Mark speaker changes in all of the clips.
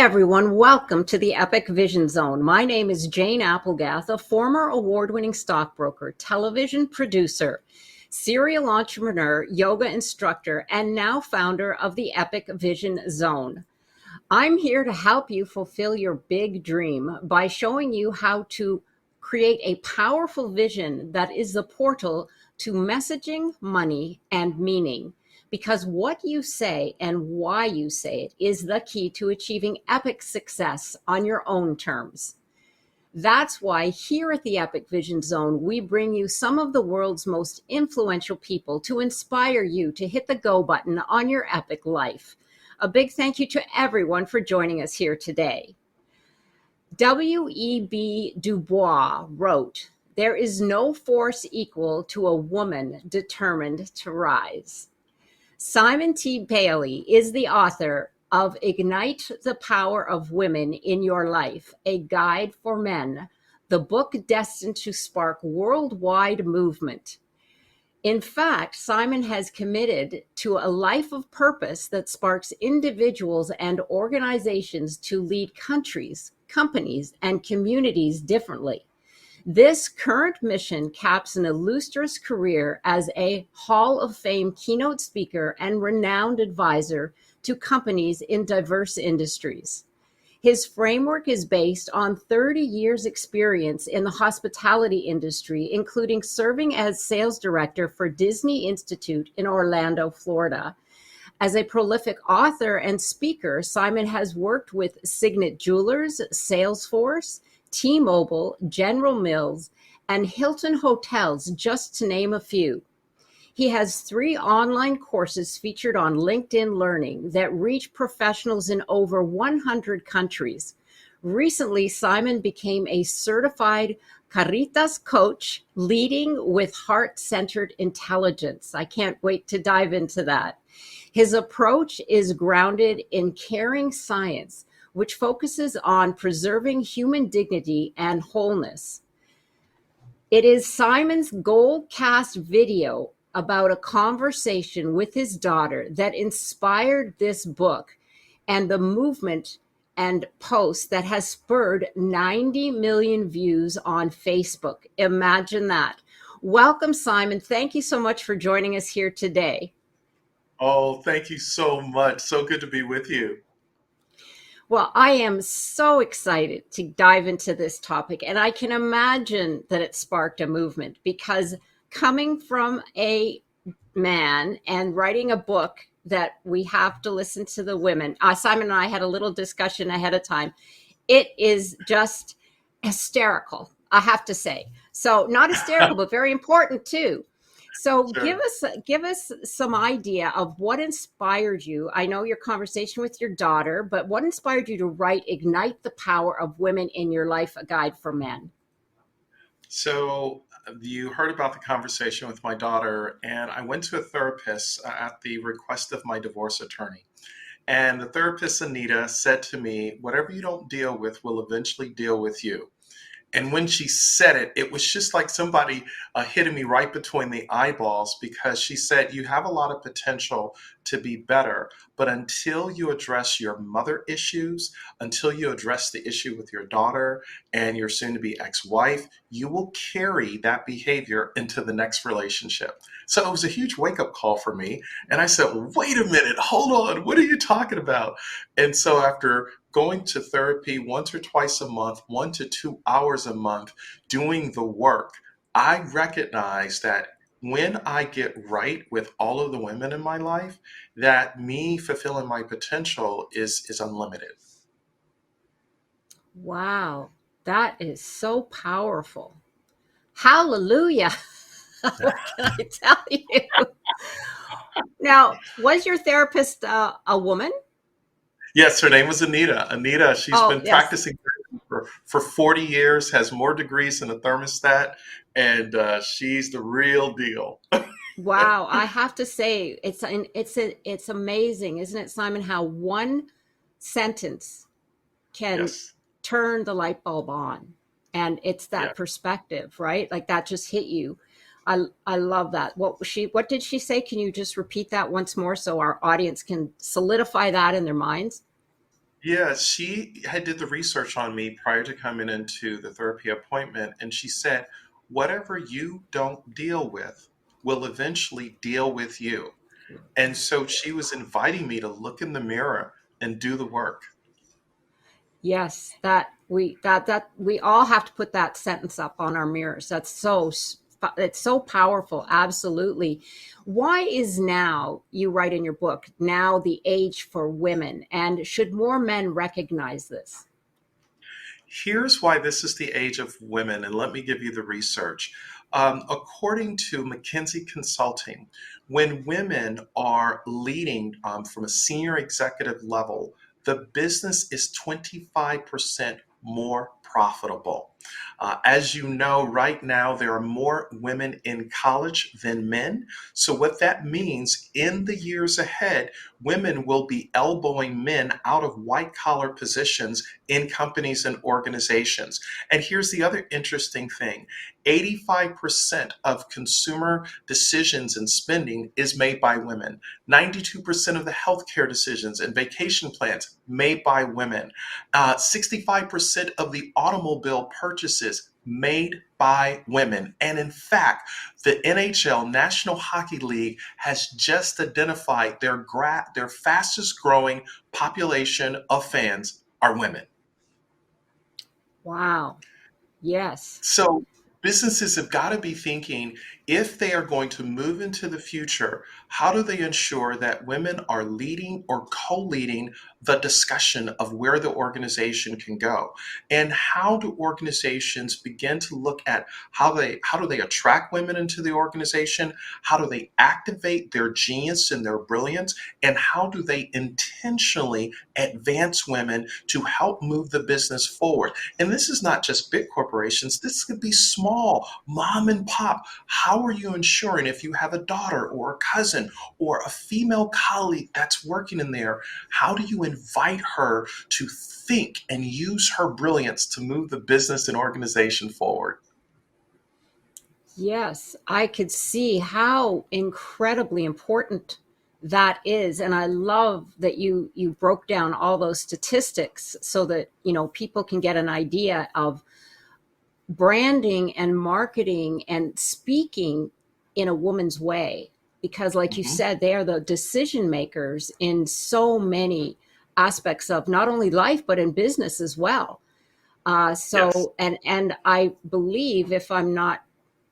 Speaker 1: everyone. Welcome to the Epic Vision Zone. My name is Jane Applegath, a former award-winning stockbroker, television producer, serial entrepreneur, yoga instructor, and now founder of the Epic Vision Zone. I'm here to help you fulfill your big dream by showing you how to create a powerful vision that is the portal to messaging, money, and meaning. Because what you say and why you say it is the key to achieving epic success on your own terms. That's why here at the Epic Vision Zone, we bring you some of the world's most influential people to inspire you to hit the go button on your epic life. A big thank you to everyone for joining us here today. W.E.B. Du Bois wrote, "There is no force equal to a woman determined to rise." Simon T. Bailey is the author of Ignite the Power of Women in Your Life, a Guide for Men, the book destined to spark worldwide movement. In fact, Simon has committed to a life of purpose that sparks individuals and organizations to lead countries, companies, and communities differently. This current mission caps an illustrious career as a Hall of Fame keynote speaker and renowned advisor to companies in diverse industries. His framework is based on 30 years' experience in the hospitality industry, including serving as sales director for Disney Institute in Orlando, Florida. As a prolific author and speaker, Simon has worked with Signet Jewelers, Salesforce, T-Mobile, General Mills, and Hilton Hotels, just to name a few. He has 3 online courses featured on LinkedIn Learning that reach professionals in over 100 countries. Recently, Simon became a certified Caritas coach, leading with heart-centered intelligence. I can't wait to dive into that. His approach is grounded in caring science, which focuses on preserving human dignity and wholeness. It is Simon's Goldcast video about a conversation with his daughter that inspired this book and the movement and post that has spurred 90 million views on Facebook. Imagine that. Welcome, Simon. Thank you so much for joining us here today.
Speaker 2: Oh, thank you so much. So good to be with you.
Speaker 1: Well, I am so excited to dive into this topic, and I can imagine that it sparked a movement because coming from a man and writing a book that we have to listen to the women, Simon and I had a little discussion ahead of time. It is just hysterical, I have to say. So not hysterical, but very important too. So
Speaker 2: Sure.
Speaker 1: give us some idea of what inspired you. I know your conversation with your daughter, but what inspired you to write Ignite the Power of Women in Your Life, a Guide for Men?
Speaker 2: So you heard about the conversation with my daughter, and I went to a therapist at the request of my divorce attorney. And the therapist, Anita, said to me, whatever you don't deal with will eventually deal with you. And when she said it, it was just like somebody hitting me right between the eyeballs, because she said, you have a lot of potential to be better, but until you address your mother issues, until you address the issue with your daughter and your soon to be ex-wife, you will carry that behavior into the next relationship. So it was a huge wake up call for me. And I said, wait a minute, hold on, what are you talking about? And so after going to therapy once or twice a month, 1 to 2 hours a month, doing the work, I recognize that when I get right with all of the women in my life, that me fulfilling my potential is unlimited.
Speaker 1: Wow, that is so powerful. Hallelujah. What can I tell you? Now, was your therapist a woman?
Speaker 2: Yes, her name was Anita. Anita, she's
Speaker 1: Oh,
Speaker 2: been
Speaker 1: yes.
Speaker 2: practicing for 40 years, has more degrees than a thermostat, and she's the real deal.
Speaker 1: Wow, I have to say it's amazing, isn't it, Simon, how one sentence can
Speaker 2: Yes.
Speaker 1: turn the light bulb on. And it's
Speaker 2: Yeah.
Speaker 1: that perspective, right? Like that just hit you. I love that. What did she say? Can you just repeat that once more so our audience can solidify that in their minds?
Speaker 2: Yeah, she had did the research on me prior to coming into the therapy appointment, and she said, whatever you don't deal with will eventually deal with you. And so she was inviting me to look in the mirror and do the work.
Speaker 1: Yes, that we all have to put that sentence up on our mirrors. It's so powerful. Absolutely. Why is now, you write in your book, now the age for women, and should more men recognize this?
Speaker 2: Here's why this is the age of women, and let me give you the research. According to McKinsey Consulting, when women are leading from a senior executive level, the business is 25% more profitable. As you know, right now, there are more women in college than men. So, what that means in the years ahead, women will be elbowing men out of white collar positions in companies and organizations. And here's the other interesting thing: 85% of consumer decisions and spending is made by women. 92% of the healthcare decisions and vacation plans made by women. 65% of the automobile purchases made by women. And in fact, the NHL, National Hockey League, has just identified their fastest growing population of fans are women.
Speaker 1: Wow. Yes.
Speaker 2: So businesses have got to be thinking, if they are going to move into the future, how do they ensure that women are leading or co-leading the discussion of where the organization can go? And how do organizations begin to look at how do they attract women into the organization? How do they activate their genius and their brilliance? And how do they intentionally advance women to help move the business forward? And this is not just big corporations, this could be small, mom and pop. How are you ensuring, if you have a daughter or a cousin or a female colleague that's working in there, how do you invite her to think and use her brilliance to move the business and organization forward?
Speaker 1: Yes, I could see how incredibly important that is, and I love that you broke down all those statistics so that, people can get an idea of branding and marketing and speaking in a woman's way, because like you
Speaker 2: Mhm.
Speaker 1: said, they are the decision makers in so many aspects of not only life but in business as well.
Speaker 2: Yes,
Speaker 1: And I believe, if I'm not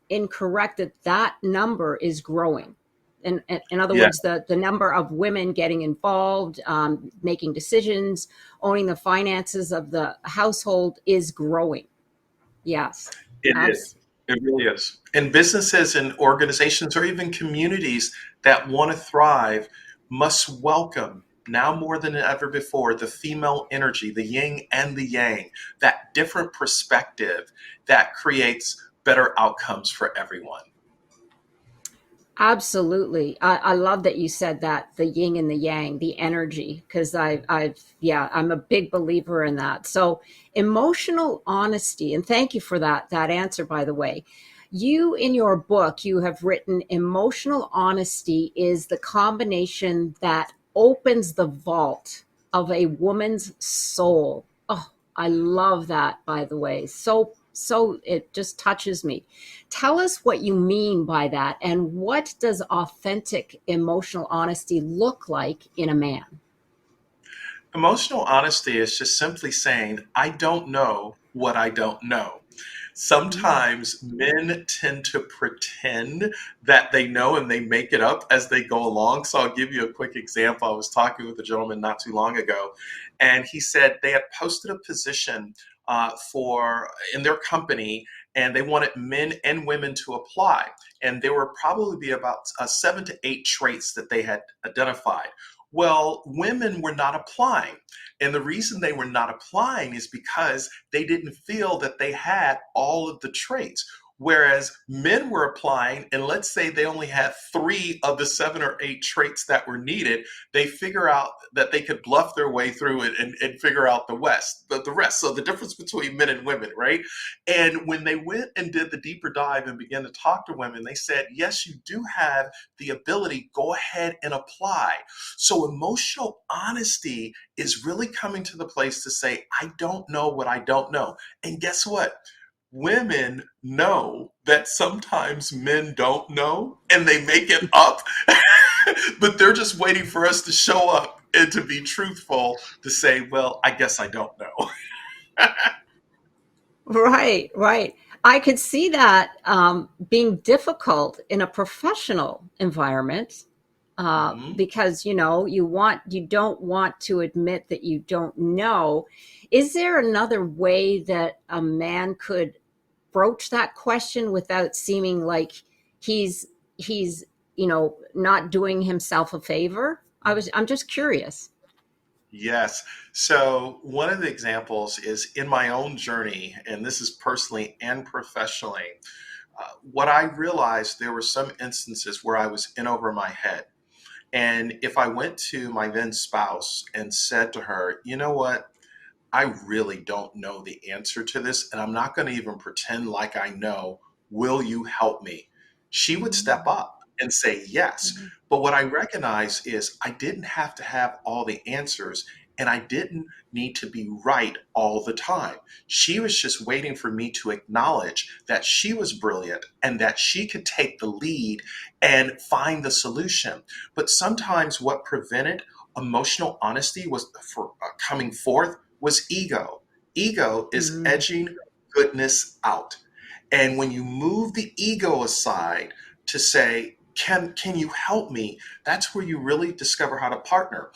Speaker 1: incorrect, that number is growing. In other
Speaker 2: yeah,
Speaker 1: words, the number of women getting involved, making decisions, owning the finances of the household is growing. Yes.
Speaker 2: it is.
Speaker 1: Abs-
Speaker 2: It really is. And businesses and organizations or even communities that want to thrive must welcome, now more than ever before, the female energy, the yin and the yang, that different perspective that creates better outcomes for everyone.
Speaker 1: Absolutely. I love that you said that, the yin and the yang, the energy, because yeah, I'm a big believer in that. So emotional honesty, and thank you for that answer, by the way. You, in your book, you have written emotional honesty is the combination that opens the vault of a woman's soul. Oh, I love that, by the way. So it just touches me. Tell us what you mean by that, and what does authentic emotional honesty look like in a man?
Speaker 2: Emotional honesty is just simply saying, I don't know what I don't know.
Speaker 1: Mm.
Speaker 2: Sometimes men tend to pretend that they know and they make it up as they go along. So I'll give you a quick example. I was talking with a gentleman not too long ago, and he said they had posted a position for in their company, and they wanted men and women to apply. And there were probably be about 7 to 8 traits that they had identified. Well, women were not applying. And the reason they were not applying is because they didn't feel that they had all of the traits. Whereas men were applying, and let's say they only had 3 of the 7 or 8 traits that were needed, they figure out that they could bluff their way through it and figure out the rest. So the difference between men and women, right? And when they went and did the deeper dive and began to talk to women, they said, yes, you do have the ability, go ahead and apply. So emotional honesty is really coming to the place to say, I don't know what I don't know. And guess what? Women know that sometimes men don't know and they make it up, but they're just waiting for us to show up and to be truthful to say, well, I guess I don't know.
Speaker 1: Right, right. I could see that being difficult in a professional environment
Speaker 2: Mhm.
Speaker 1: because you don't want to admit that you don't know. Is there another way that a man could broach that question without seeming like he's he's not doing himself a favor? I'm just curious.
Speaker 2: Yes. So, one of the examples is in my own journey, and this is personally and professionally. What I realized, there were some instances where I was in over my head. And if I went to my then spouse and said to her, you know what, I really don't know the answer to this, and I'm not going to even pretend like I know. Will you help me? She would step up and say yes.
Speaker 1: Mhm.
Speaker 2: But what I recognize is I didn't have to have all the answers, and I didn't need to be right all the time. She was just waiting for me to acknowledge that she was brilliant and that she could take the lead and find the solution. But sometimes what prevented emotional honesty was for coming forth was ego. Ego is
Speaker 1: Mm.
Speaker 2: edging goodness out. And when you move the ego aside to say, can you help me? That's where you really discover how to partner.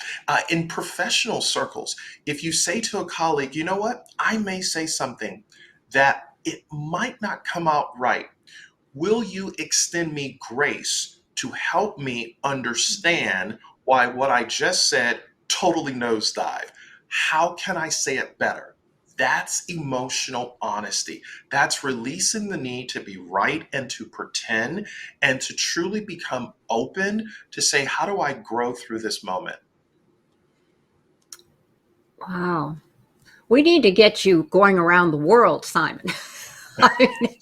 Speaker 2: In professional circles, if you say to a colleague, you know what, I may say something that it might not come out right. Will you extend me grace to help me understand why what I just said totally nosedive? How can I say it better? That's emotional honesty. That's releasing the need to be right and to pretend and to truly become open to say, how do I grow through this moment?
Speaker 1: Wow. We need to get you going around the world, Simon. I mean,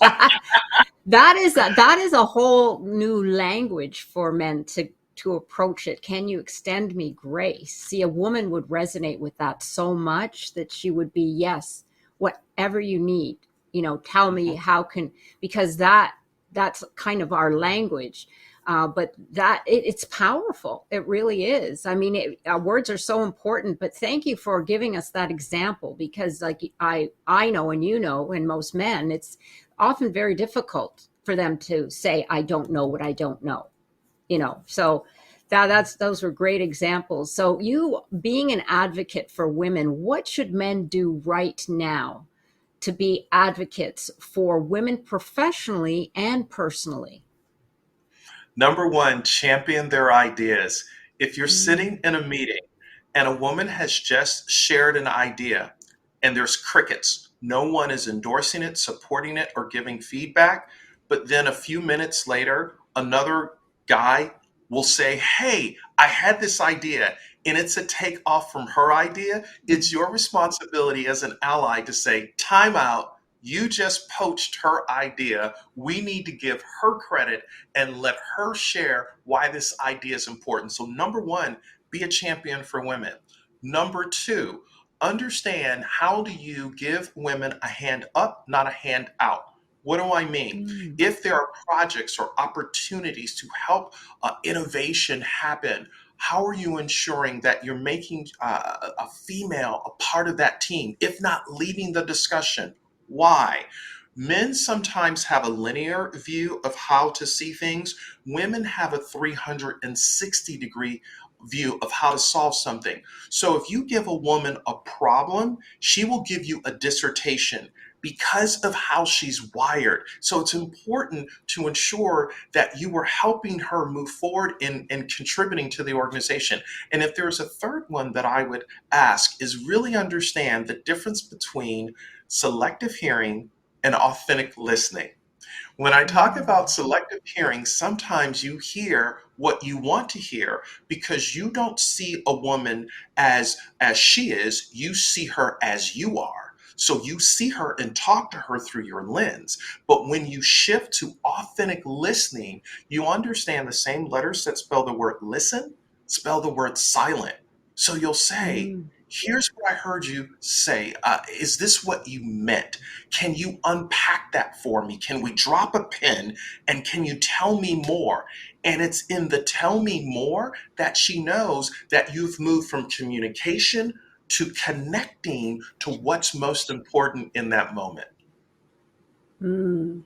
Speaker 1: that is a whole new language for men to approach it. Can you extend me grace? See, a woman would resonate with that so much that she would be, yes, whatever you need. Tell me
Speaker 2: Mhm.
Speaker 1: how can, because that's kind of our language. But it's powerful. It really is. I mean, words are so important. But thank you for giving us that example because, like I know, and and most men, it's often very difficult for them to say, I don't know what I don't know. So those were great examples. So you being an advocate for women, what should men do right now to be advocates for women professionally and personally?
Speaker 2: Number one, champion their ideas. If you're sitting
Speaker 1: Mm.
Speaker 2: in a meeting and a woman has just shared an idea and there's crickets, no one is endorsing it, supporting it, or giving feedback, but then a few minutes later, another guy will say, hey, I had this idea, and it's a takeoff from her idea. It's your responsibility as an ally to say, time out. You just poached her idea. We need to give her credit and let her share why this idea is important. So, number one, be a champion for women. Number two, understand how do you give women a hand up, not a hand out. What do I mean?
Speaker 1: Mm.
Speaker 2: If there are projects or opportunities to help innovation happen, how are you ensuring that you're making a female a part of that team, if not leading the discussion? Why? Men sometimes have a linear view of how to see things. Women have a 360-degree view of how to solve something. So if you give a woman a problem, she will give you a dissertation because of how she's wired. So it's important to ensure that you are helping her move forward in contributing to the organization. And if there's a third one that I would ask is really understand the difference between selective hearing and authentic listening. When I talk about selective hearing, sometimes you hear what you want to hear because you don't see a woman as she is, you see her as you are. So you see her and talk to her through your lens. But when you shift to authentic listening, you understand the same letters that spell the word listen, spell the word silent. So you'll say,
Speaker 1: Mm.
Speaker 2: here's what I heard you say. Is this what you meant? Can you unpack that for me? Can we drop a pin and can you tell me more? And it's in the tell me more that she knows that you've moved from communication to connecting to what's most important in that moment.
Speaker 1: Mm.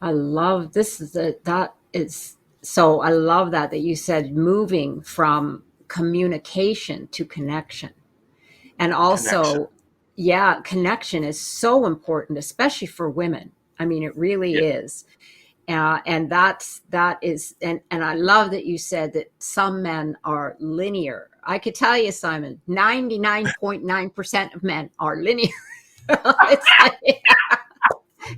Speaker 1: I love this is that is so I love that you said moving from communication to connection. And
Speaker 2: Connection.
Speaker 1: also, yeah, connection is so important, especially for women. I mean, it really
Speaker 2: Yeah.
Speaker 1: is. And that is and I love that you said that some men are linear. I could tell you, Simon, 99.9% of men are linear. It's like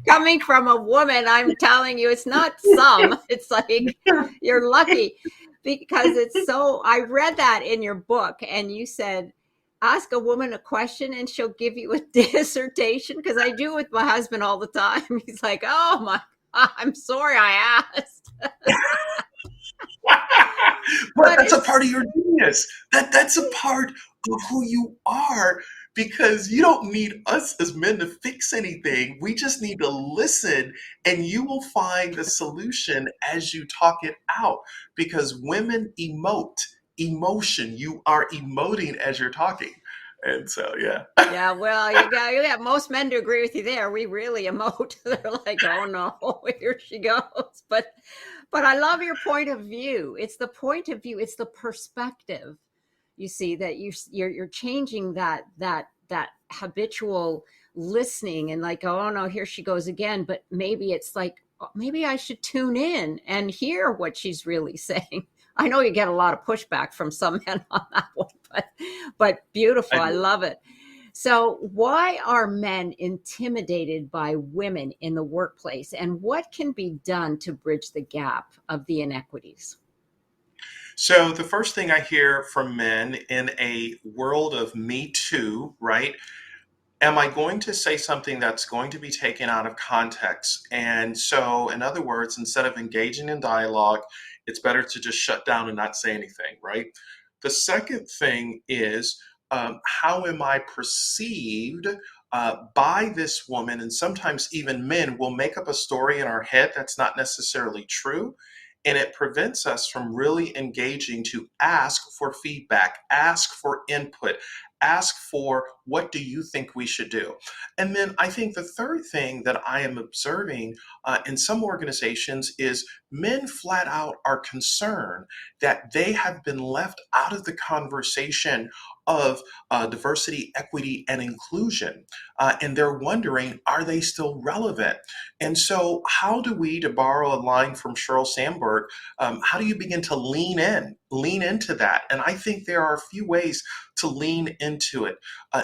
Speaker 1: coming from a woman, I'm telling you, it's not some. It's like you're lucky because it's so. I read that in your book, and you said, ask a woman a question and she'll give you a dissertation. Because I do with my husband all the time. He's like, oh my, I'm sorry I asked.
Speaker 2: But
Speaker 1: But
Speaker 2: that's a
Speaker 1: it's,
Speaker 2: part of your genius. That's a part of who you are because you don't need us as men to fix anything. We just need to listen and you will find the solution as you talk it out because women emote emotion. You are emoting as you're talking. And so, yeah.
Speaker 1: yeah, well, yeah, most men do agree with you there. We really emote. They're like, oh no, here she goes. But I love your point of view. It's the point of view. It's the perspective. You see that you're changing that habitual listening and like, oh no, here she goes again. But maybe it's like, oh, maybe I should tune in and hear what she's really saying. I know you get a lot of pushback from some men on that one, but beautiful.
Speaker 2: I
Speaker 1: I
Speaker 2: do.
Speaker 1: love it. So, why are men intimidated by women in the workplace, and what can be done to bridge the gap of the inequities?
Speaker 2: So the first thing I hear from men in a world of Me Too, right? Am I going to say something that's going to be taken out of context? And so, in other words, instead of engaging in dialogue, it's better to just shut down and not say anything, right? The second thing is how am I perceived by this woman? And sometimes even men will make up a story in our head that's not necessarily true. And it prevents us from really engaging to ask for feedback, ask for input, ask for what do you think we should do. And then I think the third thing that I am observing in some organizations is men flat out are concerned that they have been left out of the conversation of diversity, equity, and inclusion. And they're wondering, are they still relevant? And so, how do we, to borrow a line from Sheryl Sandberg, how do you begin to lean into that? And I think there are a few ways to lean into it.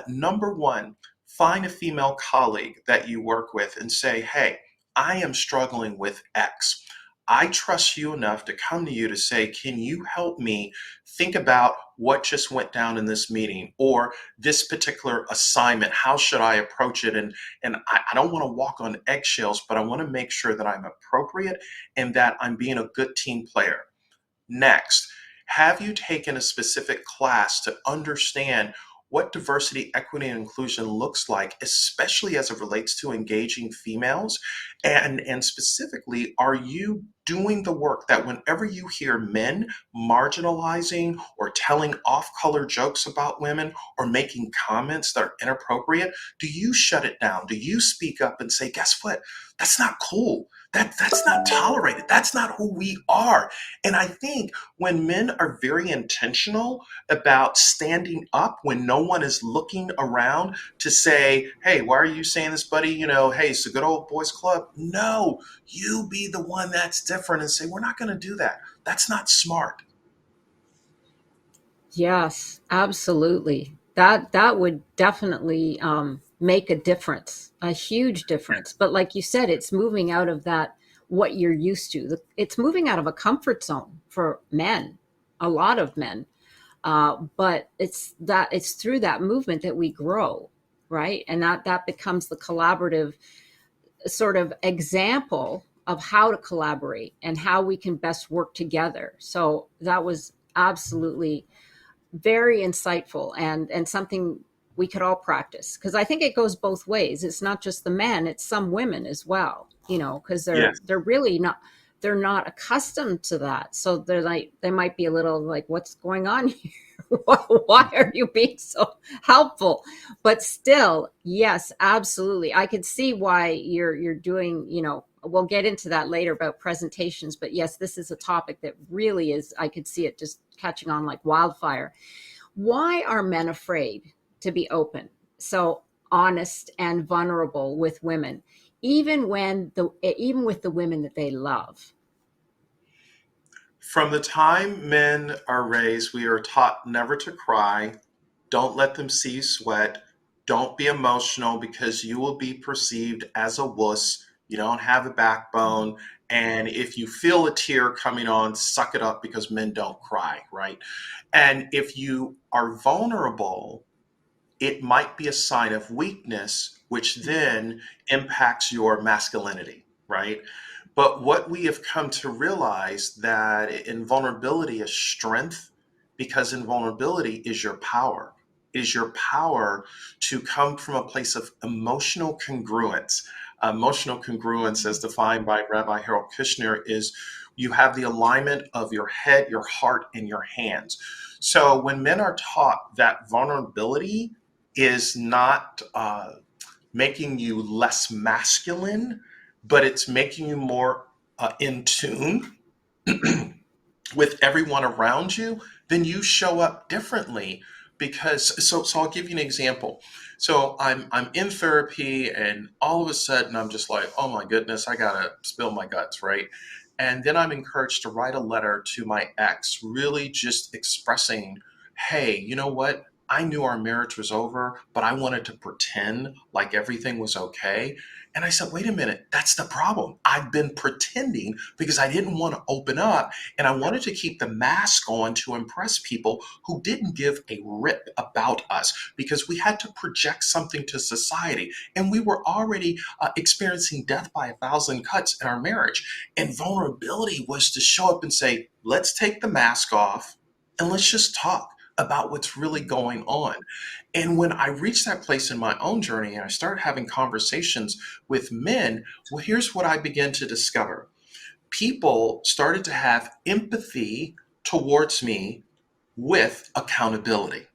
Speaker 2: Number one, find a female colleague that you work with and say, hey, I am struggling with X. I trust you enough to come to you to say, can you help me think about what just went down in this meeting or this particular assignment? How should I approach it? And I don't want to walk on eggshells, but I want to make sure that I'm appropriate and that I'm being a good team player. Next, have you taken a specific class to understand what diversity, equity, and inclusion looks like, especially as it relates to engaging females? And specifically, are you doing the work that whenever you hear men marginalizing or telling off color jokes about women or making comments that are inappropriate, do you shut it down? Do you speak up and say, guess what? That's not cool. That's not tolerated. That's not who we are. And I think when men are very intentional about standing up when no one is looking around to say, hey, why are you saying this, buddy? You know, hey, it's a good old boys club. No, you be the one that's different and say, we're not going to do that. That's not smart.
Speaker 1: Yes, absolutely. That would definitely make a difference. A huge difference. But like you said, it's moving out of that, what you're used to. It's moving out of a comfort zone for men, a lot of men. But it's through that movement that we grow, right? And that becomes the collaborative sort of example of how to collaborate and how we can best work together. So that was absolutely very insightful, and something we could all practice, because I think it goes both ways. It's not just the men, it's some women as well, because they're
Speaker 2: Yes.
Speaker 1: they're really not, they're not accustomed to that, so they're like, they might be a little like, what's going on here? Why are you being so helpful? But still, yes, absolutely, I could see why you're doing, we'll get into that later about presentations, but yes, this is a topic that really is, I could see it just catching on like wildfire. Why are men afraid to be open, so honest and vulnerable with women, even with the women that they love?
Speaker 2: From the time men are raised, we are taught never to cry. Don't let them see you sweat. Don't be emotional because you will be perceived as a wuss. You don't have a backbone. And if you feel a tear coming on, suck it up because men don't cry, right? And if you are vulnerable, it might be a sign of weakness, which then impacts your masculinity, right? But what we have come to realize that invulnerability is strength, because invulnerability is your power, is your power to come from a place of emotional congruence. Emotional congruence, as defined by Rabbi Harold Kushner, is you have the alignment of your head, your heart, and your hands. So when men are taught that vulnerability is not making you less masculine, but it's making you more in tune with everyone around you, then you show up differently. Because so I'll give you an example. So I'm in therapy, and all of a sudden I'm just like, oh my goodness, I gotta spill my guts, right? And then I'm encouraged to write a letter to my ex, really just expressing, hey, you know what? I knew our marriage was over, but I wanted to pretend like everything was okay. And I said, wait a minute, that's the problem. I've been pretending because I didn't want to open up, and I wanted to keep the mask on to impress people who didn't give a rip about us, because we had to project something to society. And we were already experiencing death by a thousand cuts in our marriage. And vulnerability was to show up and say, let's take the mask off and let's just talk about what's really going on. And when I reached that place in my own journey and I started having conversations with men, well, here's what I began to discover. People started to have empathy towards me with accountability.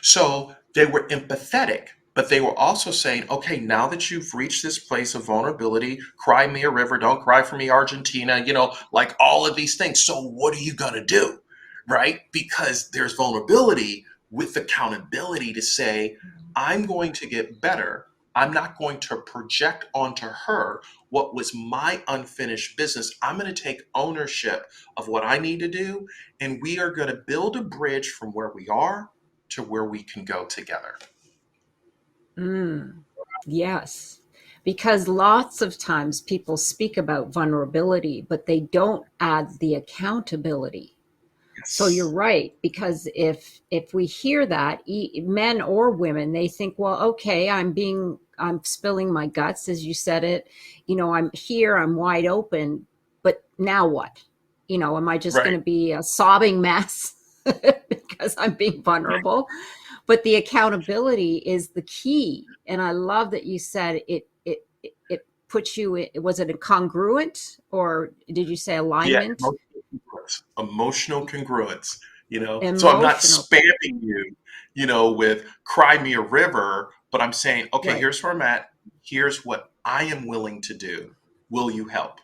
Speaker 2: So they were empathetic, but they were also saying, okay, now that you've reached this place of vulnerability, cry me a river, don't cry for me, Argentina, like all of these things. So what are you going to do? Right? Because there's vulnerability with accountability to say, I'm going to get better. I'm not going to project onto her what was my unfinished business. I'm going to take ownership of what I need to do, and we are going to build a bridge from where we are to where we can go together.
Speaker 1: Mm, yes. Because lots of times people speak about vulnerability, but they don't add the accountability. So you're
Speaker 2: Yes.
Speaker 1: right, because if we hear that, men or women, they think, well, okay, I'm spilling my guts, as you said it. I'm here, I'm wide open, but now what? Am I just going
Speaker 2: Right.
Speaker 1: to be a sobbing mess because I'm being vulnerable? But the accountability is the key, and I love that you said it puts you in, was it a congruent, or did you say
Speaker 2: Yeah.
Speaker 1: alignment?
Speaker 2: Emotional congruence. So I'm not
Speaker 1: Emotional.
Speaker 2: spamming you, with cry me a river, but I'm saying, okay,
Speaker 1: Right.
Speaker 2: here's where I'm at. Here's what I am willing to do. Will you help?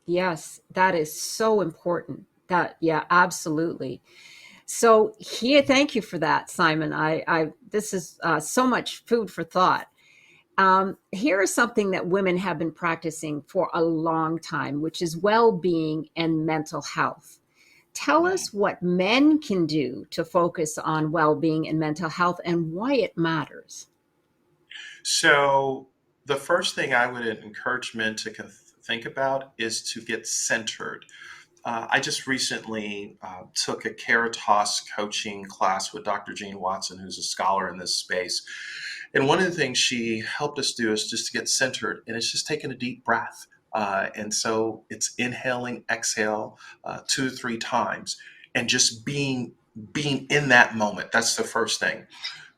Speaker 1: Yes, that is so important. That, yeah, absolutely. So here, thank you for that, Simon. This is so much food for thought. Here is something that women have been practicing for a long time, which is well-being and mental health. Tell
Speaker 2: Mm.
Speaker 1: us what men can do to focus on well-being and mental health and why it matters.
Speaker 2: So The first thing I would encourage men to think about is to get centered. I just recently took a Caritas coaching class with Dr. Jean Watson, who's a scholar in this space. And one of the things she helped us do is just to get centered, and it's just taking a deep breath. And so it's inhaling, exhale 2 to 3 times, and just being in that moment. That's the first thing.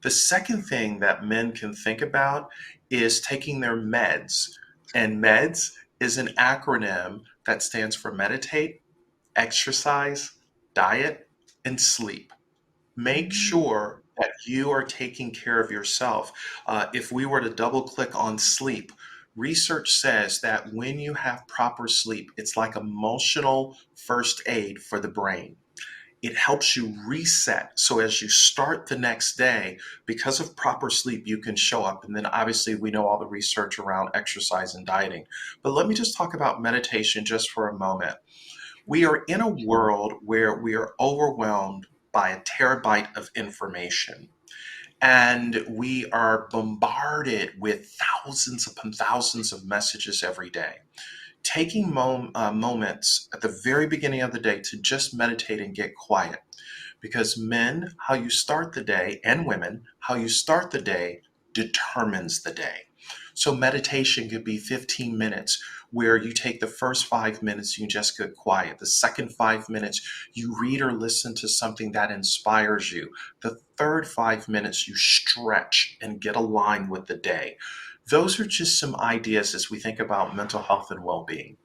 Speaker 2: The second thing that men can think about is taking their meds. And meds is an acronym that stands for meditate, exercise, diet, and sleep. Make sure that you are taking care of yourself. If we were to double click on sleep, research says that when you have proper sleep, it's like emotional first aid for the brain. It helps you reset. So as you start the next day, because of proper sleep, you can show up. And then obviously, we know all the research around exercise and dieting. But let me just talk about meditation just for a moment. We are in a world where we are overwhelmed by a terabyte of information. And we are bombarded with thousands upon thousands of messages every day. Taking moments at the very beginning of the day to just meditate and get quiet. Because men, how you start the day, and women, how you start the day determines the day. So meditation could be 15 minutes where you take the first 5 minutes, you just get quiet. The second 5 minutes, you read or listen to something that inspires you. The third 5 minutes, you stretch and get aligned with the day. Those are just some ideas as we think about mental health and well-being.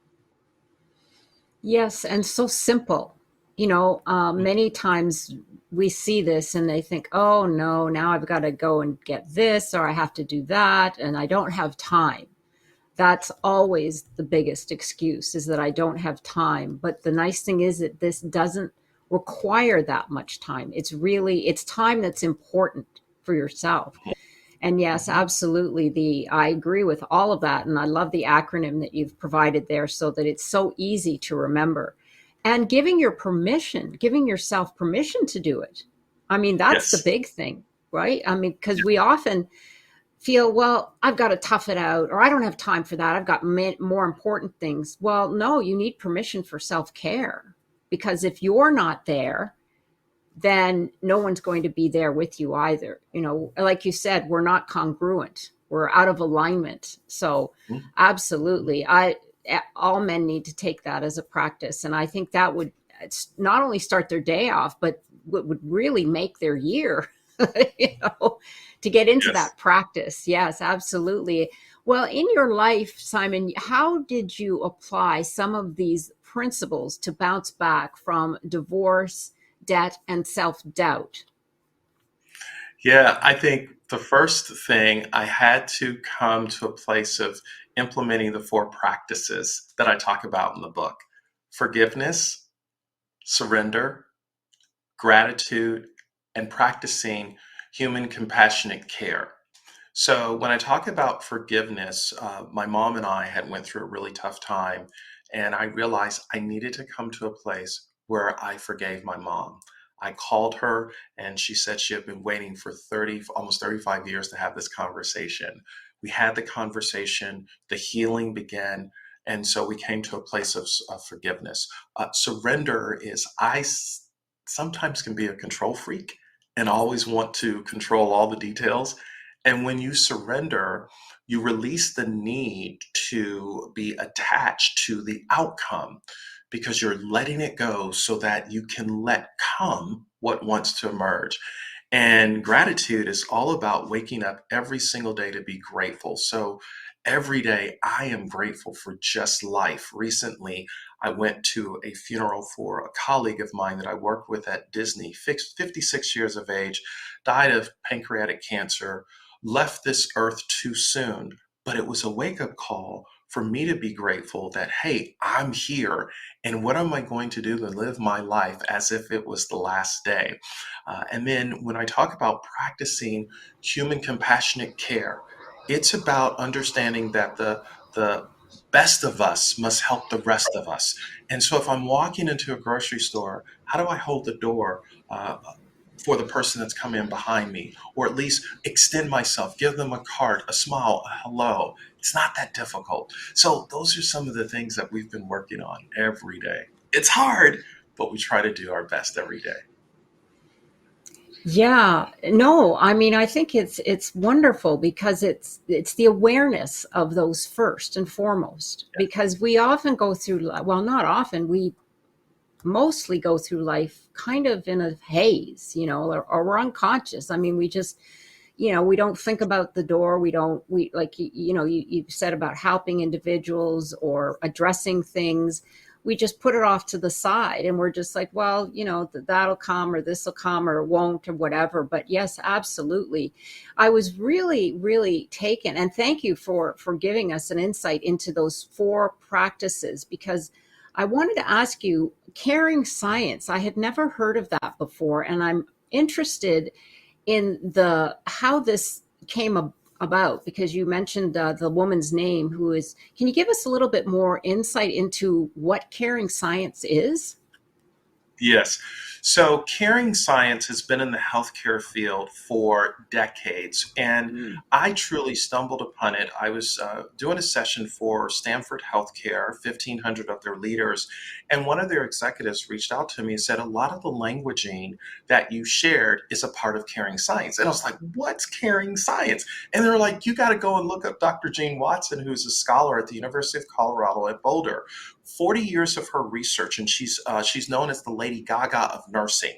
Speaker 1: Yes, and so simple. Many times we see this and they think, oh no, now I've got to go and get this, or I have to do that, and I don't have time. That's always the biggest excuse, is that I don't have time. But the nice thing is that this doesn't require that much time. It's time that's important for yourself. And yes, absolutely. I agree with all of that. And I love the acronym that you've provided there so that it's so easy to remember. And giving yourself permission to do it. I mean, that's the
Speaker 2: Yes.
Speaker 1: big thing, right? I mean, because we often feel, well, I've got to tough it out, or I don't have time for that. I've got more important things. Well, no, you need permission for self care, because if you're not there, then no one's going to be there with you either. Like you said, we're not congruent. We're out of alignment. So absolutely. All men need to take that as a practice. And I think that would not only start their day off, but would really make their year, you know, to get into
Speaker 2: Yes.
Speaker 1: that practice. Yes, absolutely. Well, in your life, Simon, how did you apply some of these principles to bounce back from divorce, debt, and self doubt?
Speaker 2: Yeah, I think the first thing I had to come to a place of implementing the 4 practices that I talk about in the book: forgiveness, surrender, gratitude, and practicing human compassionate care. So when I talk about forgiveness, my mom and I had went through a really tough time, and I realized I needed to come to a place where I forgave my mom. I called her, and she said she had been waiting for 30, almost 35 years to have this conversation. We had the conversation, the healing began, and so we came to a place of forgiveness. Surrender is sometimes can be a control freak and always want to control all the details. And when you surrender, you release the need to be attached to the outcome, because you're letting it go so that you can let come what wants to emerge. And gratitude is all about waking up every single day to be grateful. So every day I am grateful for just life. Recently, I went to a funeral for a colleague of mine that I worked with at Disney, 56 years of age, died of pancreatic cancer, left this earth too soon. But it was a wake up call for me to be grateful that, hey, I'm here. And what am I going to do to live my life as if it was the last day? And then when I talk about practicing human compassionate care, it's about understanding that the best of us must help the rest of us. And so if I'm walking into a grocery store, how do I hold the door for the person that's come in behind me, or at least extend myself, give them a card, a smile, a hello, It's not that difficult. So those are some of the things that we've been working on every day. It's hard, but we try to do our best every day.
Speaker 1: Yeah, no, I mean, I think it's wonderful because it's the awareness of those first and foremost.
Speaker 2: Yeah.
Speaker 1: Because we often go through, well, not often, we mostly go through life kind of in a haze, or we're unconscious. I mean, we just, we don't think about the door. We like, you said about helping individuals or addressing things. We just put it off to the side and we're just like, well, that'll come or this will come or it won't or whatever. But yes, absolutely. I was really, really taken, and thank you for giving us an insight into those 4 practices, because I wanted to ask you, caring science, I had never heard of that before. And I'm interested in the how this came about, because you mentioned the woman's name, who is, can you give us a little bit more insight into what caring science is?
Speaker 2: Yes. So, caring science has been in the healthcare field for decades, and
Speaker 1: Mm.
Speaker 2: I truly stumbled upon it. I was doing a session for Stanford Healthcare, 1,500 of their leaders, and one of their executives reached out to me and said, a lot of the languaging that you shared is a part of caring science. And I was like, what's caring science? And they're like, you got to go and look up Dr. Jane Watson, who's a scholar at the University of Colorado at Boulder. 40 years of her research, and she's known as the Lady Gaga of nursing.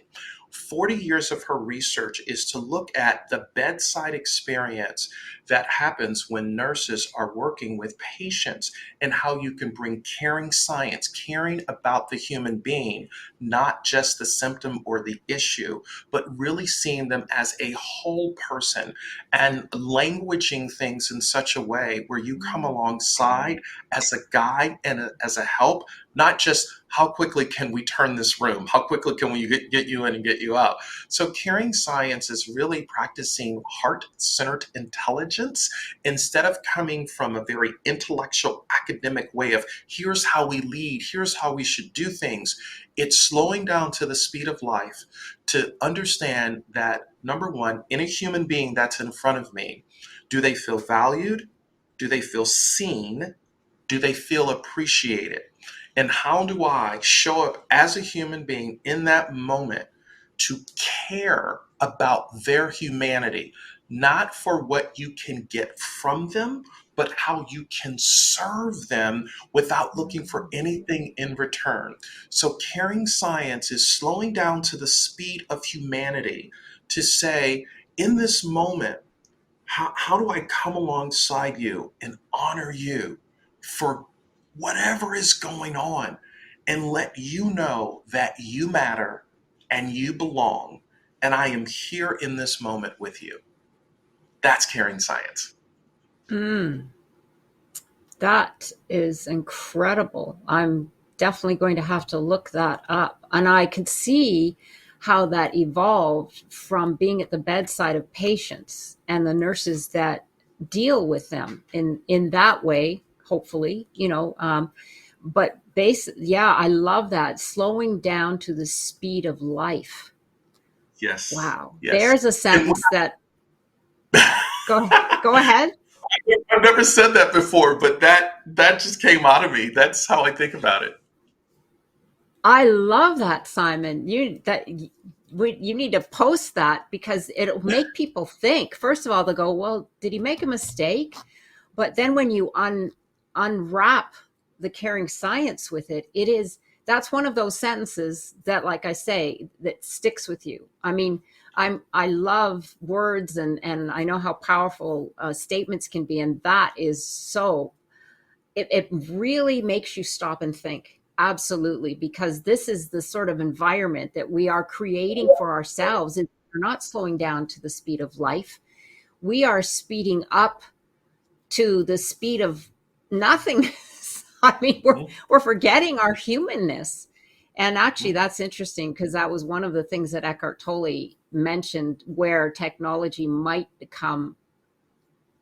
Speaker 2: 40 years of her research is to look at the bedside experience that happens when nurses are working with patients, and how you can bring caring science, caring about the human being, not just the symptom or the issue, but really seeing them as a whole person, and languaging things in such a way where you come alongside as a guide and as a help, not just how quickly can we turn this room, how quickly can we get you in and get you out. So caring science is really practicing heart-centered intelligence, instead of coming from a very intellectual academic way of here's how we lead, here's how we should do things. It's slowing down to the speed of life to understand that, number one, in a human being that's in front of me, do they feel valued? Do they feel seen? Do they feel appreciated? And how do I show up as a human being in that moment to care about their humanity, not for what you can get from them, but how you can serve them without looking for anything in return? So, caring science is slowing down to the speed of humanity to say, in this moment, how do I come alongside you and honor you for whatever is going on, and let you know that you matter and you belong, and I am here in this moment with you? That's caring science.
Speaker 1: Mm. That is incredible. I'm definitely going to have to look that up. And I could see how that evolved from being at the bedside of patients and the nurses that deal with them in that way, hopefully, but yeah, I love that. Slowing down to the speed of life.
Speaker 2: Yes,
Speaker 1: Wow.
Speaker 2: yes.
Speaker 1: There's a
Speaker 2: And
Speaker 1: sentence that go ahead.
Speaker 2: I've never said that before, but that just came out of me. That's how I think about it.
Speaker 1: I love that, Simon. You need to post that, because it'll make people think. First of all, they'll go, "Well, did he make a mistake?" But then when you unwrap the caring science with it, that's one of those sentences that, like I say, that sticks with you. I mean, I love words, and I know how powerful statements can be, and that is so it really makes you stop and think. Absolutely, because this is the sort of environment that we are creating for ourselves. And we're not slowing down to the speed of life. We are speeding up to the speed of nothingness. I mean, we're forgetting our humanness. And actually, that's interesting, because that was one of the things that Eckhart Tolle mentioned, where technology might become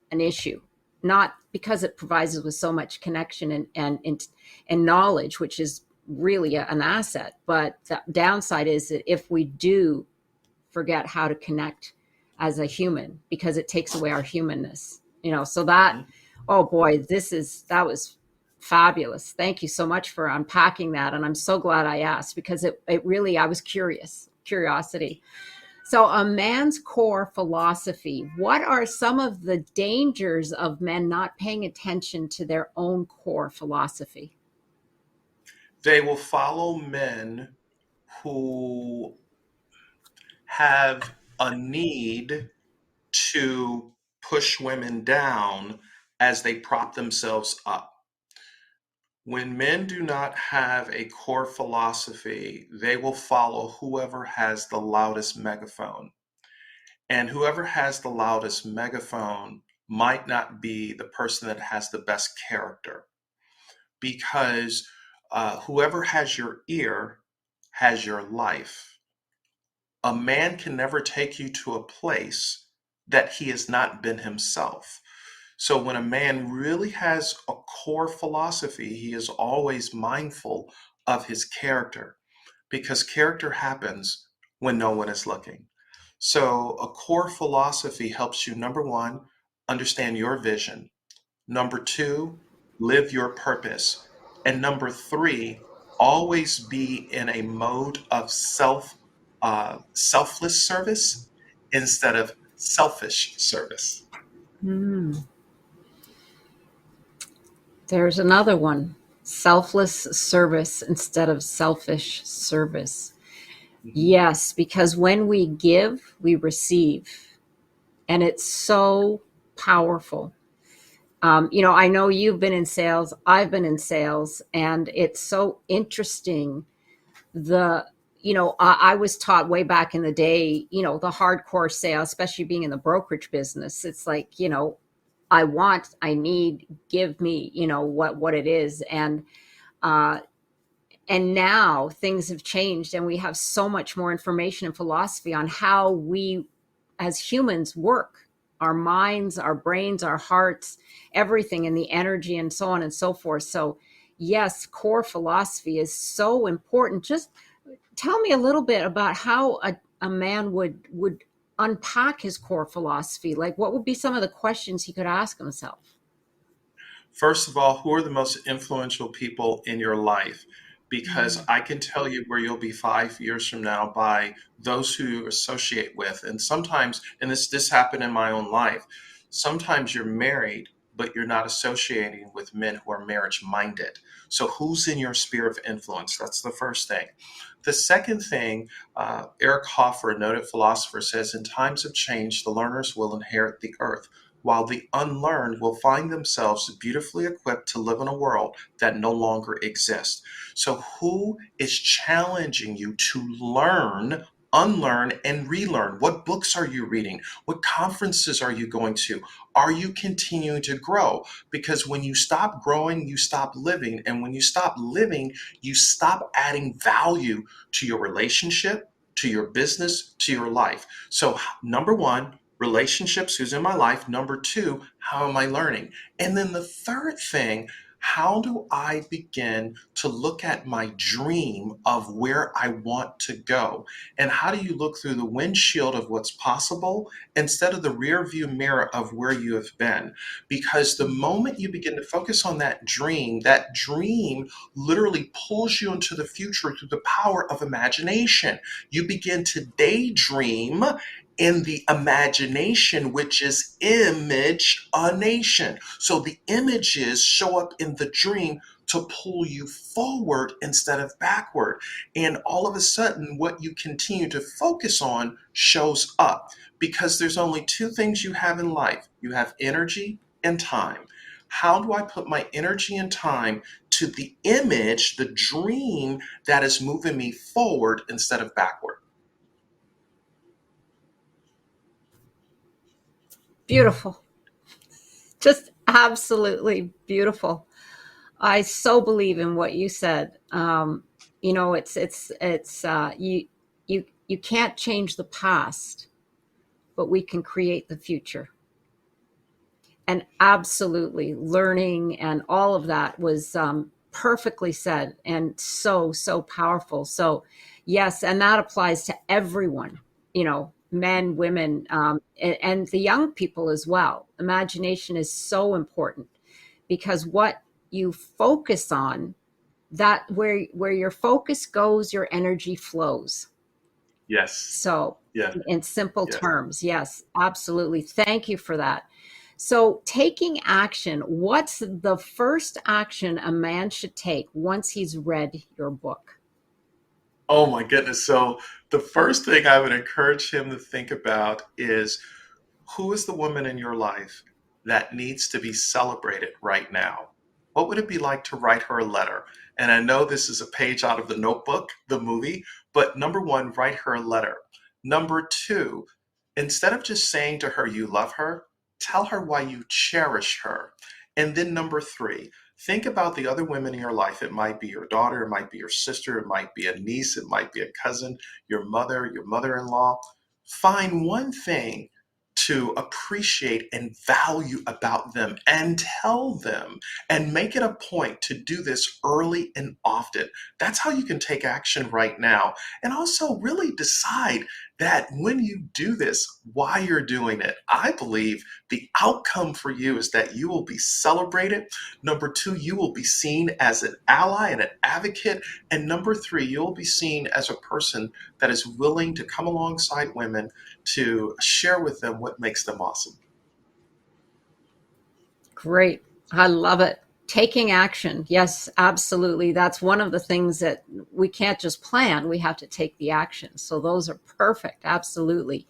Speaker 1: an issue, not because it provides us with so much connection and knowledge, which is really an asset, but the downside is that if we do forget how to connect as a human, because it takes away our humanness, so that, Oh boy, that was fabulous. Thank you so much for unpacking that. And I'm so glad I asked because it really, I was curiosity. So, a man's core philosophy, what are some of the dangers of men not paying attention to their own core philosophy?
Speaker 2: They will follow men who have a need to push women down as they prop themselves up. When men do not have a core philosophy, they will follow whoever has the loudest megaphone. And whoever has the loudest megaphone might not be the person that has the best character, because whoever has your ear has your life. A man can never take you to a place that he has not been himself. So when a man really has a core philosophy, he is always mindful of his character, because character happens when no one is looking. So a core philosophy helps you, number one, understand your vision. Number two, live your purpose. And number three, always be in a mode of selfless service instead of selfish service.
Speaker 1: Hmm. There's another one, selfless service instead of selfish service.
Speaker 2: Mhm.
Speaker 1: Yes, because when we give, we receive. And it's so powerful. I know you've been in sales, I've been in sales, and it's so interesting. The, I was taught way back in the day, the hardcore sale, especially being in the brokerage business. It's like, I want, I need, give me, what it is. Uh, and now things have changed and we have so much more information and philosophy on how we as humans work, our minds, our brains, our hearts, everything, and the energy and so on and so forth. So yes, core philosophy is so important. Just tell me a little bit about how a man would unpack his core philosophy. Like what would be some of the questions he could ask himself?
Speaker 2: First of all, who are the most influential people in your life? Because I can tell you where you'll be 5 years from now by those who you associate with. And sometimes, and this happened in my own life, sometimes you're married, but you're not associating with men who are marriage minded. So who's in your sphere of influence? That's the first thing. The second thing, Eric Hoffer, a noted philosopher, says in times of change, the learners will inherit the earth, while the unlearned will find themselves beautifully equipped to live in a world that no longer exists. So, who is challenging you to learn, unlearn, and relearn? What books are you reading? What conferences are you going to? Are you continuing to grow? Because when you stop growing, you stop living. And when you stop living, you stop adding value to your relationship, to your business, to your life. So, number one, relationships, who's in my life. Number two, how am I learning? And then the third thing, how do I begin to look at my dream of where I want to go? And how do you look through the windshield of what's possible instead of the rear view mirror of where you have been? Because the moment you begin to focus on that dream literally pulls you into the future through the power of imagination. You begin to daydream in the imagination, which is image a nation. So the images show up in the dream to pull you forward instead of backward. And all of a sudden, what you continue to focus on shows up, because there's only two things you have in life: you have energy and time. How do I put my energy and time to the image, the dream that is moving me forward instead of backward?
Speaker 1: Beautiful. Just absolutely beautiful. I so believe in what you said. You can't change the past, but we can create the future. And absolutely, learning and all of that was perfectly said and so powerful. So yes, and that applies to everyone. Men, women, and the young people as well. Imagination is so important. because what you focus on, that where your focus goes, your energy flows.
Speaker 2: Yes.
Speaker 1: So,
Speaker 2: Yes.
Speaker 1: in simple
Speaker 2: Yes.
Speaker 1: terms, yes, absolutely. Thank you for that. So, taking action, what's the first action a man should take once he's read your book?
Speaker 2: Oh my goodness. So the first thing I would encourage him to think about is, who is the woman in your life that needs to be celebrated right now? What would it be like to write her a letter? And I know this is a page out of The Notebook, the movie, but number one, write her a letter. Number two, instead of just saying to her you love her, tell her why you cherish her. And then number three, think about the other women in your life. It might be your daughter, it might be your sister, it might be a niece, it might be a cousin, your mother in law. Find one thing to appreciate and value about them and tell them, and make it a point to do this early and often. That's how you can take action right now. And also really decide that when you do this, why you're doing it. I believe the outcome for you is that you will be celebrated. Number two, you will be seen as an ally and an advocate. And number three, you'll be seen as a person that is willing to come alongside women to share with them what makes them awesome.
Speaker 1: Great. I love it. Taking action. Yes, absolutely. That's one of the things that we can't just plan, we have to take the action. So those are perfect. Absolutely.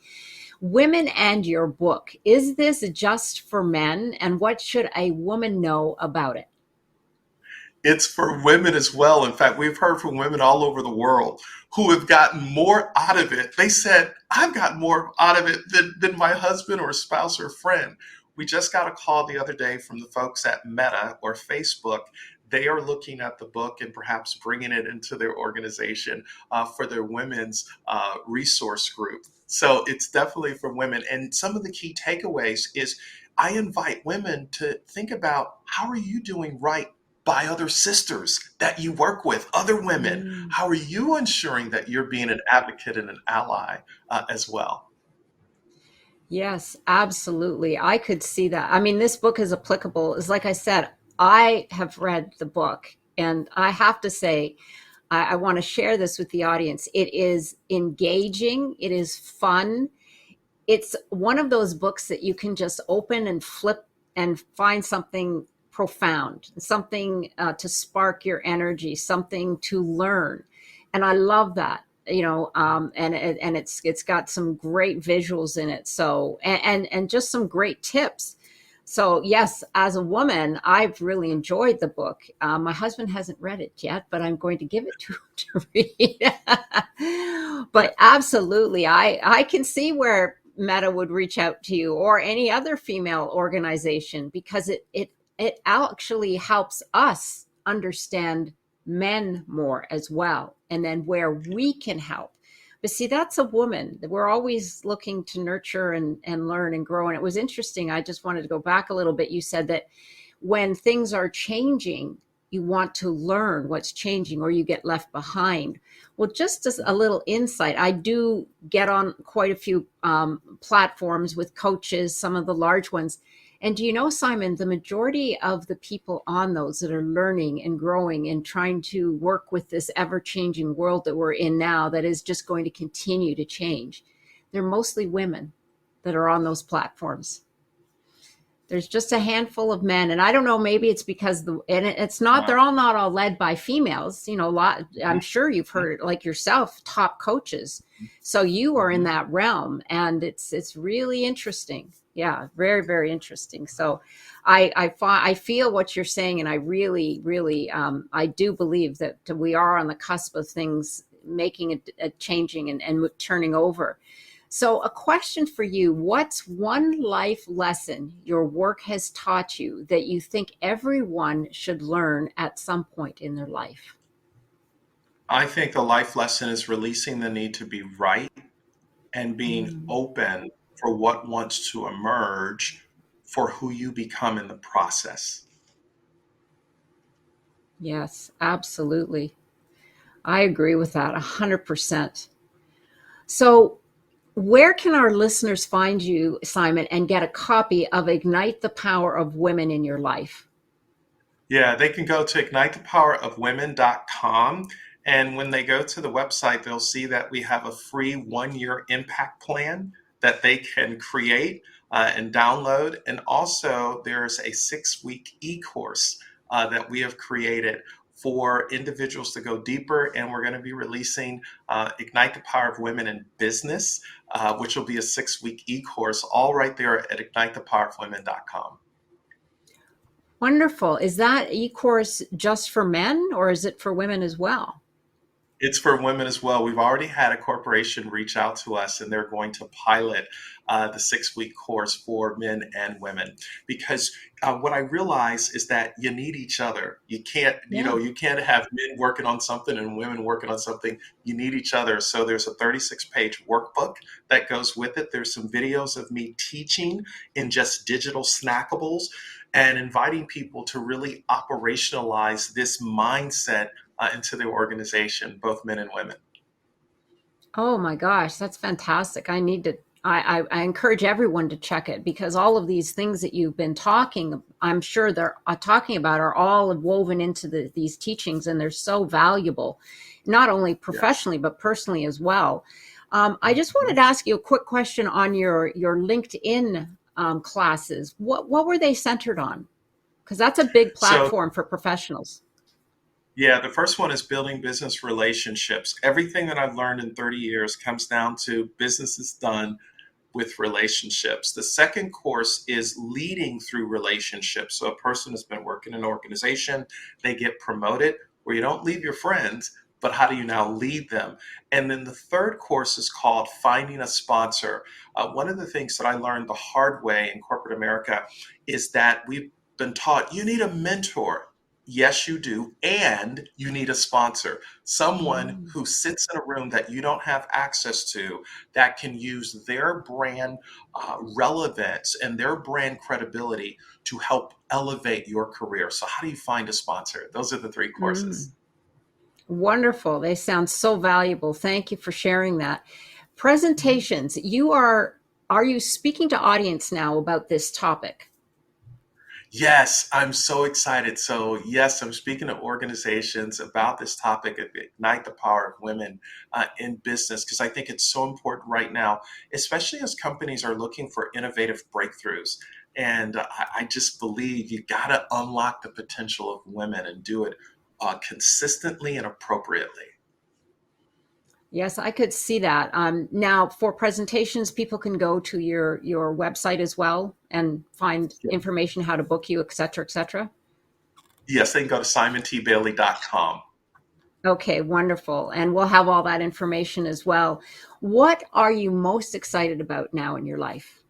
Speaker 1: Women and your book. Is this just for men? And what should a woman know about it?
Speaker 2: It's for women as well. In fact, we've heard from women all over the world who have gotten more out of it. They said, I've gotten more out of it than my husband or spouse or friend. We just got a call the other day from the folks at Meta or Facebook. They are looking at the book and perhaps bringing it into their organization for their women's resource group. So it's definitely for women. And some of the key takeaways is, I invite women to think about, how are you doing right by other sisters that you work with, other women?
Speaker 1: Mm.
Speaker 2: How are you ensuring that you're being an advocate and an ally as well?
Speaker 1: Yes, absolutely. I could see that. I mean, this book is applicable. It's like I said, I have read the book, and I have to say, I want to share this with the audience. It is engaging, it is fun. It's one of those books that you can just open and flip and find something profound, something to spark your energy, something to learn. And I love that, and it's got some great visuals in it. So, and just some great tips. So yes, as a woman, I've really enjoyed the book. My husband hasn't read it yet, but I'm going to give it to him to read. But absolutely, I can see where Meta would reach out to you or any other female organization, because it actually helps us understand men more as well, and then where we can help. But see, that's a woman. We're always looking to nurture and learn and grow. And it was interesting. I just wanted to go back a little bit. You said that when things are changing, you want to learn what's changing or you get left behind. Well, just as a little insight, I do get on quite a few platforms with coaches, some of the large ones. And do you know, Simon, the majority of the people on those that are learning and growing and trying to work with this ever changing world that we're in now, that is just going to continue to change, they're mostly women that are on those platforms. There's just a handful of men, and I don't know, maybe it's because it's not,
Speaker 2: Wow.
Speaker 1: they're all not all led by females, a lot. I'm
Speaker 2: Mhm,
Speaker 1: sure you've
Speaker 2: mhm,
Speaker 1: heard, like yourself, top coaches. So you are in
Speaker 2: mhm.
Speaker 1: that realm, and it's really interesting. Yeah, very, very interesting. So I feel what you're saying, and I really, really, I do believe that we are on the cusp of things making a changing and turning over. So, a question for you: what's one life lesson your work has taught you that you think everyone should learn at some point in their life?
Speaker 2: I think the life lesson is releasing the need to be right and being
Speaker 1: Mm,
Speaker 2: open for what wants to emerge for who you become in the process.
Speaker 1: yes, absolutely. I agree with that 100%. So, where can our listeners find you, Simon, and get a copy of Ignite the Power of Women in Your Life?
Speaker 2: Yeah, they can go to ignitethepowerofwomen.com. And when they go to the website, they'll see that we have a free 1 year impact plan that they can create and download. And also, there's a 6 week e course that we have created for individuals to go deeper. And we're going to be releasing Ignite the Power of Women in Business, which will be a 6 week e course, all right there at ignitethepowerofwomen.com.
Speaker 1: Wonderful. Is that e-course just for men or is it for women as well?
Speaker 2: It's for women as well. We've already had a corporation reach out to us, and they're going to pilot the 6 week course for men and women. Because what I realize is that you need each other. You can't,
Speaker 1: Yeah.
Speaker 2: you can't have men working on something and women working on something. You need each other. So there's a 36-page workbook that goes with it. There's some videos of me teaching in just digital snackables and inviting people to really operationalize this mindset into their organization, both men and women.
Speaker 1: Oh my gosh, that's fantastic. I need to, I encourage everyone to check it because all of these things that you've been talking, I'm sure they're talking about are all woven into these teachings and they're so valuable, not only
Speaker 2: Yes.
Speaker 1: professionally, but personally as well. I just wanted
Speaker 2: Mhm.
Speaker 1: to ask you a quick question on your LinkedIn classes. What were they centered on? Because that's a big
Speaker 2: So,
Speaker 1: platform for professionals.
Speaker 2: yeah, the first one is building business relationships. Everything that I've learned in 30 years comes down to business is done with relationships. The second course is leading through relationships. So a person has been working in an organization, they get promoted, where you don't leave your friends, but how do you now lead them? And then the third course is called Finding a Sponsor. One of the things that I learned the hard way in corporate America is that we've been taught you need a mentor. Yes, you do. And you need a sponsor, someone
Speaker 1: Mm.
Speaker 2: who sits in a room that you don't have access to, that can use their brand relevance and their brand credibility to help elevate your career. So, how do you find a sponsor? Those are the three
Speaker 1: Mm.
Speaker 2: courses.
Speaker 1: Wonderful. They sound so valuable. Thank you for sharing that.
Speaker 2: Mhm.
Speaker 1: Presentations. Are you speaking to audience now about this topic?
Speaker 2: Yes, I'm so excited. So, yes, I'm speaking to organizations about this topic of Ignite the Power of Women in Business because I think it's so important right now, especially as companies are looking for innovative breakthroughs. And I just believe you got to unlock the potential of women and do it consistently and appropriately.
Speaker 1: Yes, I could see that. Now, for presentations, people can go to your website as well and find information how to book you, et cetera, et cetera.
Speaker 2: Yes, they can go to simontbailey.com.
Speaker 1: Okay, wonderful. And we'll have all that information as well. What are you most excited about now in your life?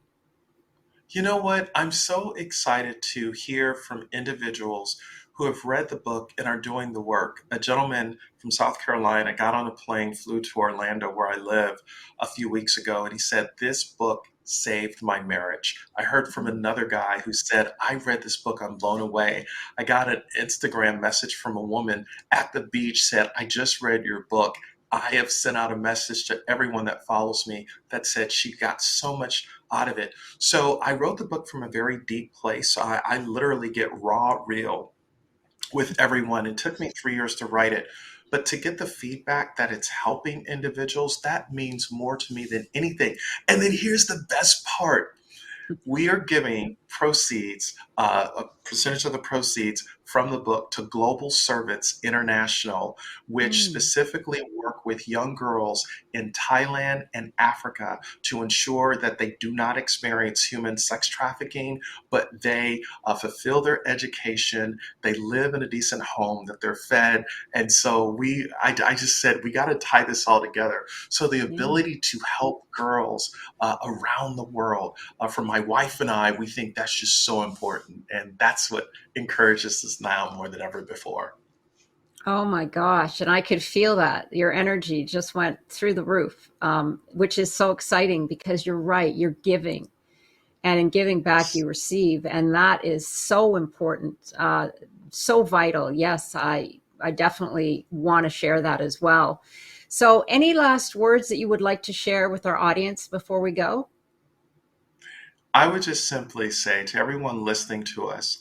Speaker 2: You know what? I'm so excited to hear from individuals who have read the book and are doing the work. A gentleman from South Carolina got on a plane, flew to Orlando, where I live, a few weeks ago, and he said, "This book saved my marriage." I heard from another guy who said, "I read this book, I'm blown away." I got an Instagram message from a woman at the beach, said, "I just read your book." I have sent out a message to everyone that follows me that said she got so much out of it. So I wrote the book from a very deep place. I literally get raw, real with everyone. It took me 3 years to write it. But to get the feedback that it's helping individuals, that means more to me than anything. And then here's the best part, we are giving proceeds, a percentage of the proceeds from the book to Global Servants International, which
Speaker 1: Mm.
Speaker 2: specifically work with young girls in Thailand and Africa to ensure that they do not experience human sex trafficking, but they fulfill their education, they live in a decent home, that they're fed. And so I just said, we got to tie this all together. So the
Speaker 1: Yeah.
Speaker 2: ability to help girls around the world, for my wife and I, we think that's just so important. And that's what encourages us now more than ever before.
Speaker 1: Oh my gosh. And I could feel that your energy just went through the roof, which is so exciting because you're right. You're giving, and in giving back,
Speaker 2: Yes.
Speaker 1: you receive. And that is so important, so vital. Yes, I definitely want to share that as well. So, any last words that you would like to share with our audience before we go?
Speaker 2: I would just simply say to everyone listening to us,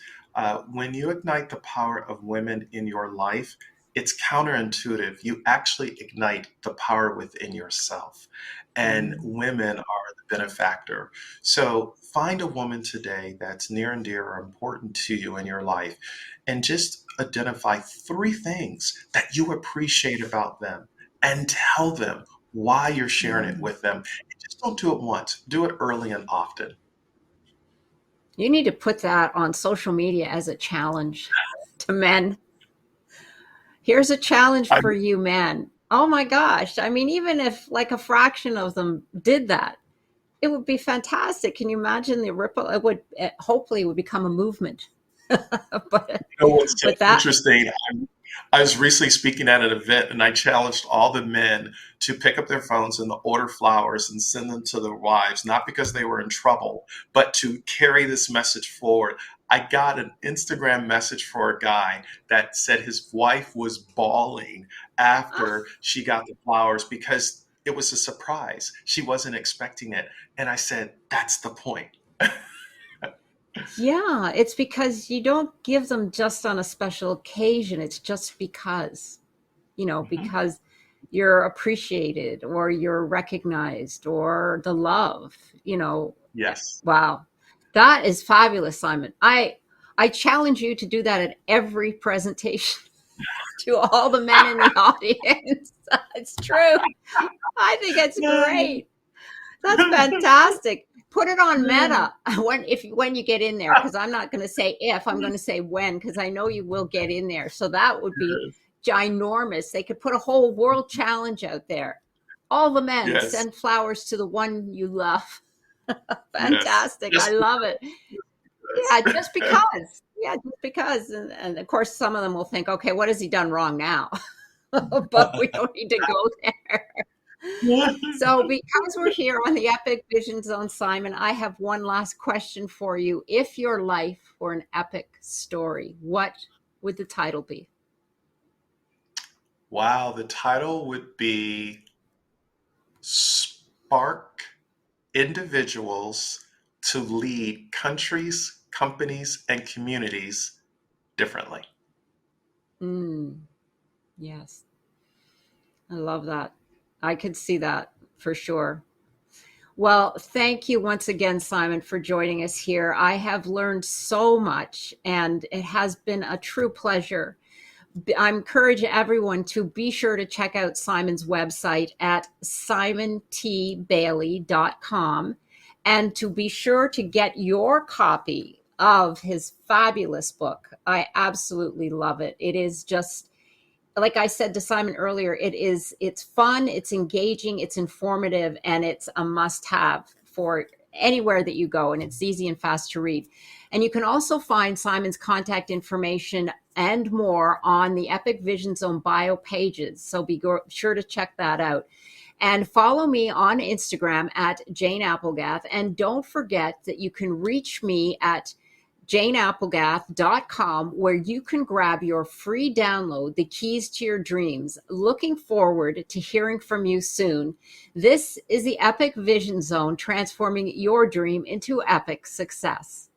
Speaker 2: When you ignite the power of women in your life, it's counterintuitive. You actually ignite the power within yourself, and
Speaker 1: Mm.
Speaker 2: women are the benefactor. So find a woman today that's near and dear or important to you in your life, and just identify three things that you appreciate about them and tell them why you're sharing it
Speaker 1: Mm.
Speaker 2: with them. And just don't do it once, do it early and often.
Speaker 1: You need to put that on social media as a challenge to men. Here's a challenge
Speaker 2: I
Speaker 1: for you men. Oh my gosh. I mean, even if like a fraction of them did that, it would be fantastic. Can you imagine the ripple? It would hopefully it would become a movement. but
Speaker 2: know what's so
Speaker 1: but that
Speaker 2: interesting. I was recently speaking at an event and I challenged all the men to pick up their phones and to order flowers and send them to their wives, not because they were in trouble, but to carry this message forward. I got an Instagram message for a guy that said his wife was bawling after she got the flowers because it was a surprise. She wasn't expecting it. And I said, that's the point.
Speaker 1: yeah, it's because you don't give them just on a special occasion. It's just because,
Speaker 2: Mhm.
Speaker 1: because you're appreciated or you're recognized or the love,
Speaker 2: Yes.
Speaker 1: wow. That is fabulous, Simon. I challenge you to do that at every presentation to all the men in the audience. It's true. I think it's great. That's fantastic. Put it on Meta when you get in there, because I'm not going to say if, I'm going to say when, because I know you will get in there. So that would be ginormous. They could put a whole world challenge out there. All the men
Speaker 2: Yes.
Speaker 1: send flowers to the one you love.
Speaker 2: Yes.
Speaker 1: Fantastic. I
Speaker 2: Just
Speaker 1: love it.
Speaker 2: because.
Speaker 1: Yeah, just because. Yeah, just because. And of course, some of them will think, okay, what has he done wrong now? But we don't need to go there. So, because we're here on the Epic Vision Zone, Simon, I have one last question for you. If your life were an epic story, what would the title be?
Speaker 2: Wow, the title would be Spark Individuals to Lead Countries, Companies, and Communities Differently.
Speaker 1: Mm, yes, I love that. I could see that for sure. Well, thank you once again, Simon, for joining us here. I have learned so much, and it has been a true pleasure. I encourage everyone to be sure to check out Simon's website at simontbailey.com and to be sure to get your copy of his fabulous book. I absolutely love it. It is just like I said to Simon earlier, it's fun, it's engaging, it's informative, and it's a must have for anywhere that you go, and it's easy and fast to read. And you can also find Simon's contact information and more on the Epic Vision Zone bio pages. So be sure to check that out. And follow me on Instagram at Jane Applegath. And don't forget that you can reach me at janeapplegath.com, where you can grab your free download, The Keys to Your Dreams. Looking forward to hearing from you soon. This is the Epic Vision Zone, transforming your dream into epic success.